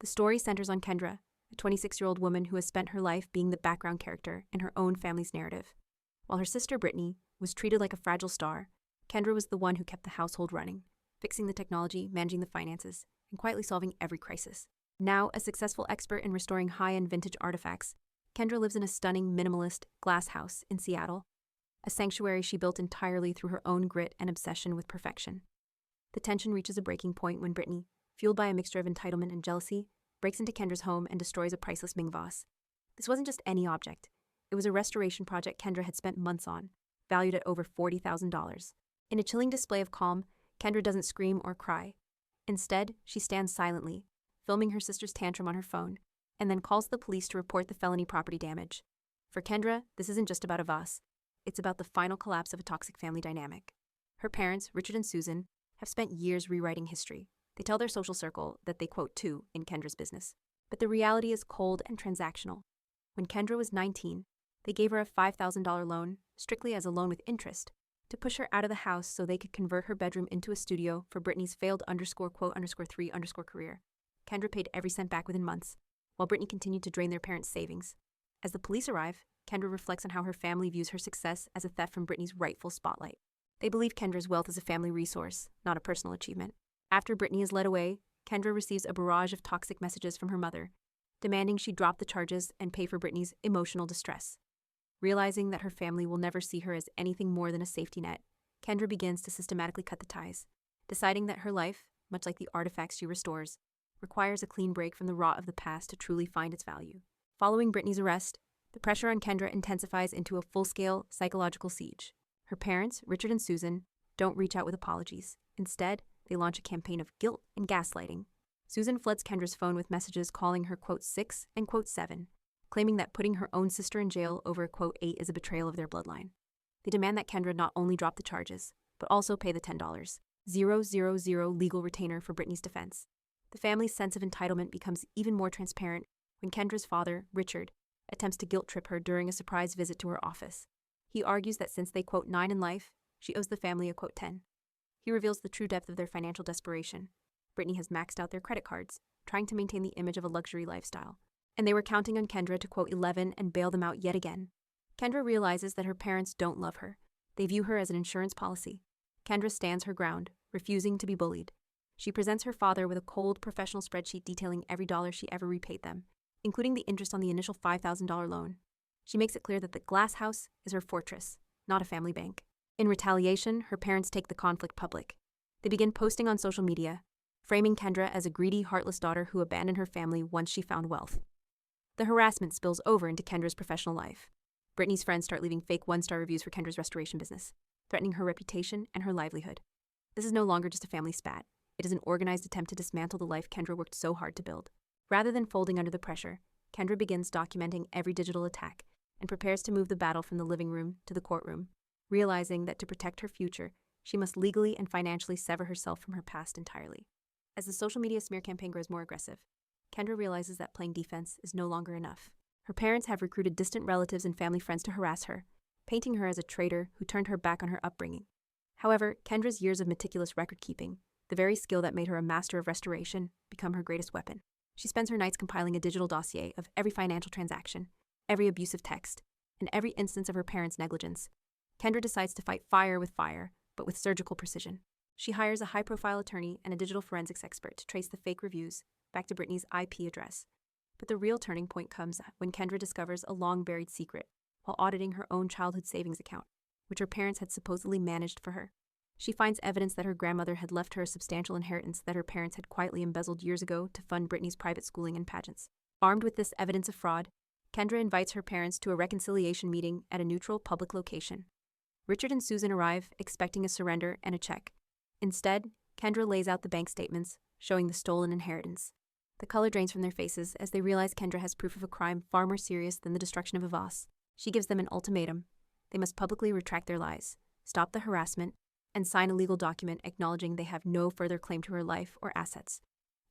The story centers on Kendra, a 26-year-old woman who has spent her life being the background character in her own family's narrative. While her sister Brittany was treated like a fragile star, Kendra was the one who kept the household running, fixing the technology, managing the finances, and quietly solving every crisis. Now a successful expert in restoring high-end vintage artifacts, Kendra lives in a stunning minimalist glass house in Seattle, a sanctuary she built entirely through her own grit and obsession with perfection. The tension reaches a breaking point when Brittany, fueled by a mixture of entitlement and jealousy, breaks into Kendra's home and destroys a priceless Ming vase. This wasn't just any object. It was a restoration project Kendra had spent months on, valued at over $40,000. In a chilling display of calm, Kendra doesn't scream or cry. Instead, she stands silently, filming her sister's tantrum on her phone, and then calls the police to report the felony property damage. For Kendra, this isn't just about a vase. It's about the final collapse of a toxic family dynamic. Her parents, Richard and Susan, have spent years rewriting history. They tell their social circle that they quote too in Kendra's business. But the reality is cold and transactional. When Kendra was 19, they gave her a $5,000 loan, strictly as a loan with interest, to push her out of the house so they could convert her bedroom into a studio for Brittany's failed _quote_3_ career. Kendra paid every cent back within months, while Brittany continued to drain their parents' savings. As the police arrive, Kendra reflects on how her family views her success as a theft from Brittany's rightful spotlight. They believe Kendra's wealth is a family resource, not a personal achievement. After Brittany is led away, Kendra receives a barrage of toxic messages from her mother, demanding she drop the charges and pay for Brittany's emotional distress. Realizing that her family will never see her as anything more than a safety net, Kendra begins to systematically cut the ties, deciding that her life, much like the artifacts she restores, requires a clean break from the rot of the past to truly find its value. Following Brittany's arrest, the pressure on Kendra intensifies into a full-scale psychological siege. Her parents, Richard and Susan, don't reach out with apologies. Instead, they launch a campaign of guilt and gaslighting. Susan floods Kendra's phone with messages calling her quote 6 and quote 7, claiming that putting her own sister in jail over a quote 8 is a betrayal of their bloodline. They demand that Kendra not only drop the charges, but also pay the $10,000 legal retainer for Brittany's defense. The family's sense of entitlement becomes even more transparent when Kendra's father, Richard, attempts to guilt-trip her during a surprise visit to her office. He argues that since they quote 9 in life, she owes the family a quote 10. He reveals the true depth of their financial desperation. Brittany has maxed out their credit cards, trying to maintain the image of a luxury lifestyle, and they were counting on Kendra to quote 11 and bail them out yet again. Kendra realizes that her parents don't love her. They view her as an insurance policy. Kendra stands her ground, refusing to be bullied. She presents her father with a cold, professional spreadsheet detailing every dollar she ever repaid them, including the interest on the initial $5,000 loan. She makes it clear that the glass house is her fortress, not a family bank. In retaliation, her parents take the conflict public. They begin posting on social media, framing Kendra as a greedy, heartless daughter who abandoned her family once she found wealth. The harassment spills over into Kendra's professional life. Brittany's friends start leaving fake one-star reviews for Kendra's restoration business, threatening her reputation and her livelihood. This is no longer just a family spat. It is an organized attempt to dismantle the life Kendra worked so hard to build. Rather than folding under the pressure, Kendra begins documenting every digital attack and prepares to move the battle from the living room to the courtroom, realizing that to protect her future, she must legally and financially sever herself from her past entirely. As the social media smear campaign grows more aggressive, Kendra realizes that playing defense is no longer enough. Her parents have recruited distant relatives and family friends to harass her, painting her as a traitor who turned her back on her upbringing. However, Kendra's years of meticulous record-keeping, the very skill that made her a master of restoration, become her greatest weapon. She spends her nights compiling a digital dossier of every financial transaction, every abusive text, and every instance of her parents' negligence. Kendra decides to fight fire with fire, but with surgical precision. She hires a high-profile attorney and a digital forensics expert to trace the fake reviews back to Brittany's IP address. But the real turning point comes when Kendra discovers a long-buried secret while auditing her own childhood savings account, which her parents had supposedly managed for her. She finds evidence that her grandmother had left her a substantial inheritance that her parents had quietly embezzled years ago to fund Brittany's private schooling and pageants. Armed with this evidence of fraud, Kendra invites her parents to a reconciliation meeting at a neutral public location. Richard and Susan arrive, expecting a surrender and a check. Instead, Kendra lays out the bank statements, showing the stolen inheritance. The color drains from their faces as they realize Kendra has proof of a crime far more serious than the destruction of a vase. She gives them an ultimatum. They must publicly retract their lies, stop the harassment, and sign a legal document acknowledging they have no further claim to her life or assets,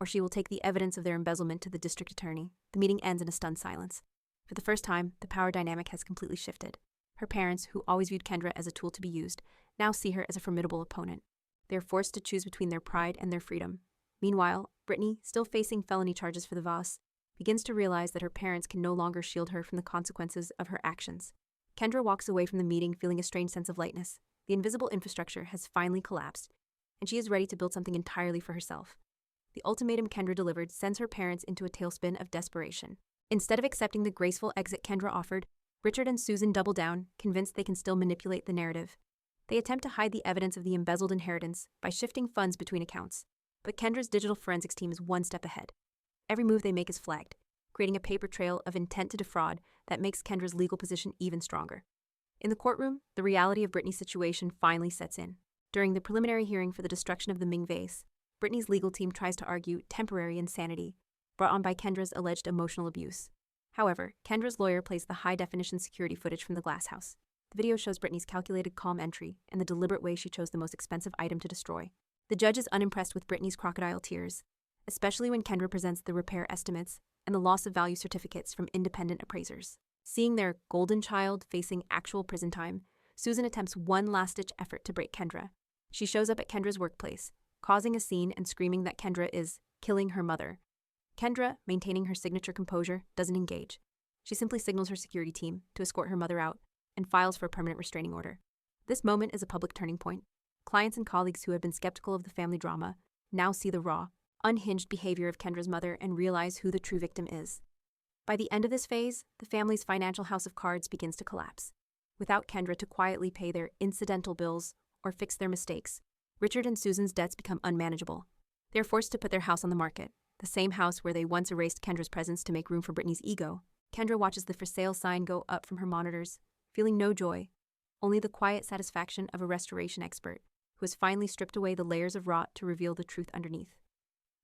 or she will take the evidence of their embezzlement to the district attorney. The meeting ends in a stunned silence. For the first time, the power dynamic has completely shifted. Her parents, who always viewed Kendra as a tool to be used, now see her as a formidable opponent. They are forced to choose between their pride and their freedom. Meanwhile, Brittany, still facing felony charges for the vase, begins to realize that her parents can no longer shield her from the consequences of her actions. Kendra walks away from the meeting feeling a strange sense of lightness. The invisible infrastructure has finally collapsed, and she is ready to build something entirely for herself. The ultimatum Kendra delivered sends her parents into a tailspin of desperation. Instead of accepting the graceful exit Kendra offered, Richard and Susan double down, convinced they can still manipulate the narrative. They attempt to hide the evidence of the embezzled inheritance by shifting funds between accounts. But Kendra's digital forensics team is one step ahead. Every move they make is flagged, creating a paper trail of intent to defraud that makes Kendra's legal position even stronger. In the courtroom, the reality of Brittany's situation finally sets in. During the preliminary hearing for the destruction of the Ming vase, Brittany's legal team tries to argue temporary insanity, brought on by Kendra's alleged emotional abuse. However, Kendra's lawyer plays the high-definition security footage from the glass house. The video shows Brittany's calculated, calm entry and the deliberate way she chose the most expensive item to destroy. The judge is unimpressed with Brittany's crocodile tears, especially when Kendra presents the repair estimates and the loss of value certificates from independent appraisers. Seeing their golden child facing actual prison time, Susan attempts one last-ditch effort to break Kendra. She shows up at Kendra's workplace, causing a scene and screaming that Kendra is killing her mother. Kendra, maintaining her signature composure, doesn't engage. She simply signals her security team to escort her mother out and files for a permanent restraining order. This moment is a public turning point. Clients and colleagues who have been skeptical of the family drama now see the raw, unhinged behavior of Kendra's mother and realize who the true victim is. By the end of this phase, the family's financial house of cards begins to collapse. Without Kendra to quietly pay their incidental bills or fix their mistakes, Richard and Susan's debts become unmanageable. They are forced to put their house on the market, the same house where they once erased Kendra's presence to make room for Brittany's ego. Kendra watches the for sale sign go up from her monitors, feeling no joy, only the quiet satisfaction of a restoration expert who has finally stripped away the layers of rot to reveal the truth underneath.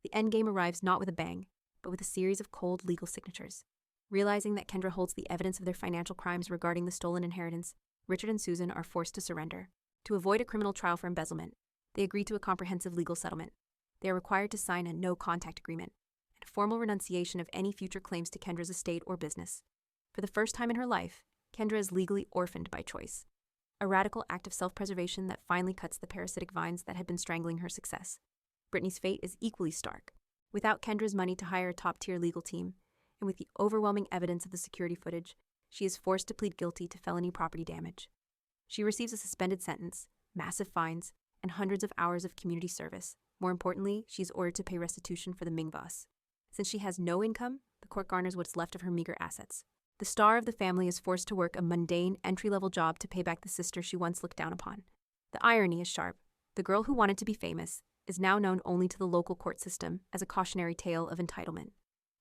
The endgame arrives not with a bang, but with a series of cold legal signatures. Realizing that Kendra holds the evidence of their financial crimes regarding the stolen inheritance, Richard and Susan are forced to surrender. To avoid a criminal trial for embezzlement, they agree to a comprehensive legal settlement. They are required to sign a no-contact agreement and a formal renunciation of any future claims to Kendra's estate or business. For the first time in her life, Kendra is legally orphaned by choice, a radical act of self-preservation that finally cuts the parasitic vines that had been strangling her success. Brittany's fate is equally stark. Without Kendra's money to hire a top-tier legal team, and with the overwhelming evidence of the security footage, she is forced to plead guilty to felony property damage. She receives a suspended sentence, massive fines, and hundreds of hours of community service. More importantly, she is ordered to pay restitution for the Ming vase. Since she has no income, the court garners what's left of her meager assets. The star of the family is forced to work a mundane, entry-level job to pay back the sister she once looked down upon. The irony is sharp. The girl who wanted to be famous is now known only to the local court system as a cautionary tale of entitlement.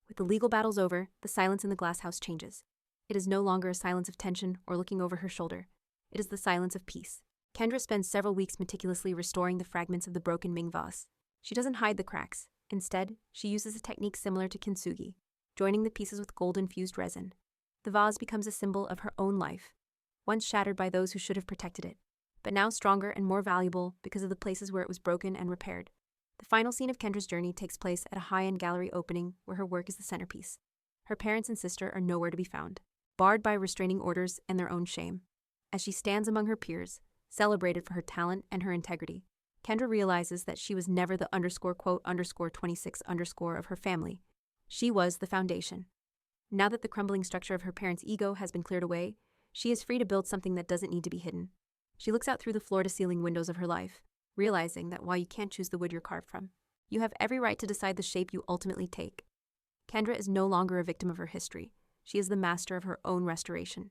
With the legal battles over, the silence in the glass house changes. It is no longer a silence of tension or looking over her shoulder. It is the silence of peace. Kendra spends several weeks meticulously restoring the fragments of the broken Ming vase. She doesn't hide the cracks. Instead, she uses a technique similar to kintsugi, joining the pieces with gold-infused resin. The vase becomes a symbol of her own life, once shattered by those who should have protected it, but now stronger and more valuable because of the places where it was broken and repaired. The final scene of Kendra's journey takes place at a high-end gallery opening where her work is the centerpiece. Her parents and sister are nowhere to be found, barred by restraining orders and their own shame. As she stands among her peers, celebrated for her talent and her integrity, Kendra realizes that she was never the _quote_26_ of her family. She was the foundation. Now that the crumbling structure of her parents' ego has been cleared away, she is free to build something that doesn't need to be hidden. She looks out through the floor-to-ceiling windows of her life, realizing that while you can't choose the wood you're carved from, you have every right to decide the shape you ultimately take. Kendra is no longer a victim of her history. She is the master of her own restoration.